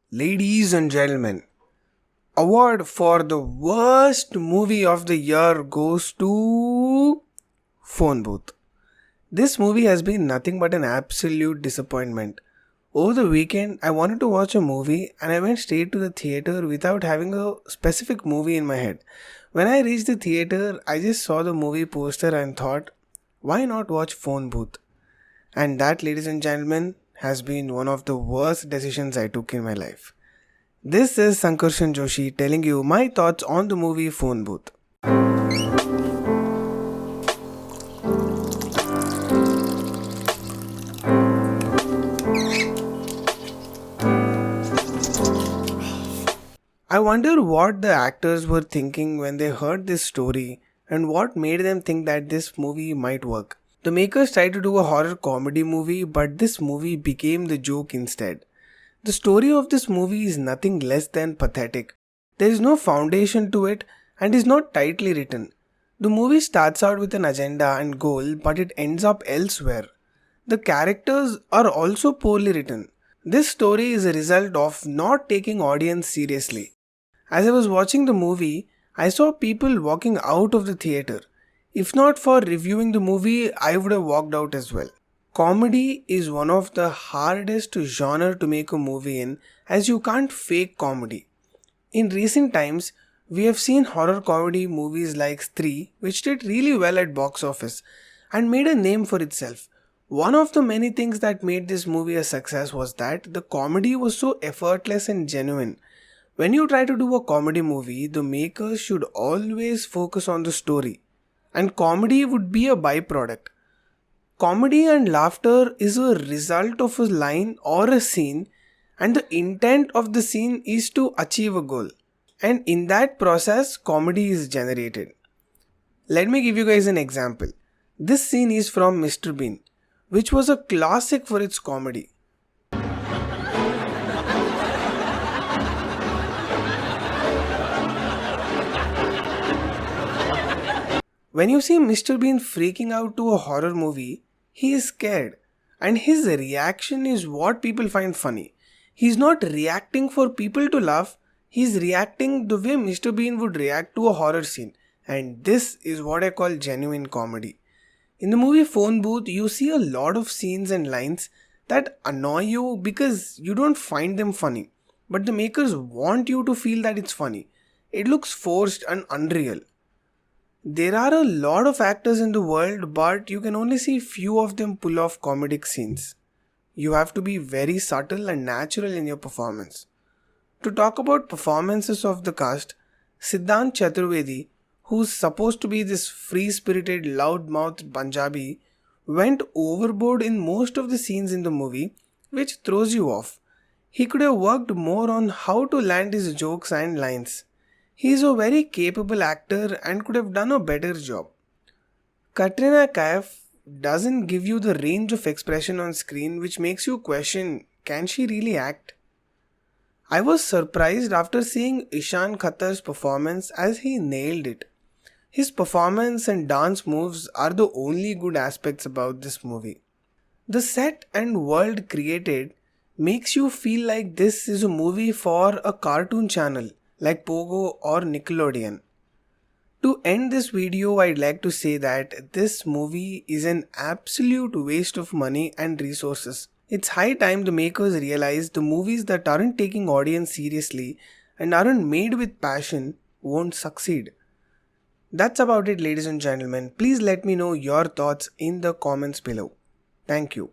Ladies and gentlemen, award for the worst movie of the year goes to Phone Booth. This movie has been nothing but an absolute disappointment. Over the weekend, I wanted to watch a movie and I went straight to the theatre without having a specific movie in my head. When I reached the theatre, I just saw the movie poster and thought, why not watch Phone Booth? And that, ladies and gentlemen, has been one of the worst decisions I took in my life. This is Sankarshan Joshi telling you my thoughts on the movie Phone Booth. I wonder what the actors were thinking when they heard this story and what made them think that this movie might work. The makers tried to do a horror comedy movie, but this movie became the joke instead. The story of this movie is nothing less than pathetic. There is no foundation to it and is not tightly written. The movie starts out with an agenda and goal, but it ends up elsewhere. The characters are also poorly written. This story is a result of not taking audience seriously. As I was watching the movie, I saw people walking out of the theatre. If not for reviewing the movie, I would have walked out as well. Comedy is one of the hardest genre to make a movie in, as you can't fake comedy. In recent times, we have seen horror comedy movies like 3, which did really well at box office and made a name for itself. One of the many things that made this movie a success was that the comedy was so effortless and genuine. When you try to do a comedy movie, the makers should always focus on the story, and comedy would be a byproduct. Comedy and laughter is a result of a line or a scene, and the intent of the scene is to achieve a goal. And in that process, comedy is generated. Let me give you guys an example. This scene is from Mr. Bean, which was a classic for its comedy. When you see Mr. Bean freaking out to a horror movie, he is scared, and his reaction is what people find funny. He's not reacting for people to laugh, he's reacting the way Mr. Bean would react to a horror scene, and this is what I call genuine comedy. In the movie Phone Booth, you see a lot of scenes and lines that annoy you because you don't find them funny, but the makers want you to feel that it's funny. It looks forced and unreal. There are a lot of actors in the world, but you can only see few of them pull off comedic scenes. You have to be very subtle and natural in your performance. To talk about performances of the cast, SIDDHANT CHATURVEDI, who's supposed to be this free-spirited, loud-mouthed Punjabi, went overboard in most of the scenes in the movie, which throws you off. He could have worked more on how to land his jokes and lines. He is a very capable actor and could have done a better job. KATRINA KAIF doesn't give you the range of expression on screen which makes you question, can she really act? I was surprised after seeing ISHAAN Khattar's performance as he nailed it. His performance and dance moves are the only good aspects about this movie. The set and world created makes you feel like this is a movie for a cartoon channel like Pogo or Nickelodeon. To end this video, I'd like to say that this movie is an absolute waste of money and resources. It's high time the makers realize the movies that aren't taking audience seriously and aren't made with passion won't succeed. That's about it, ladies and gentlemen. Please let me know your thoughts in the comments below. Thank you.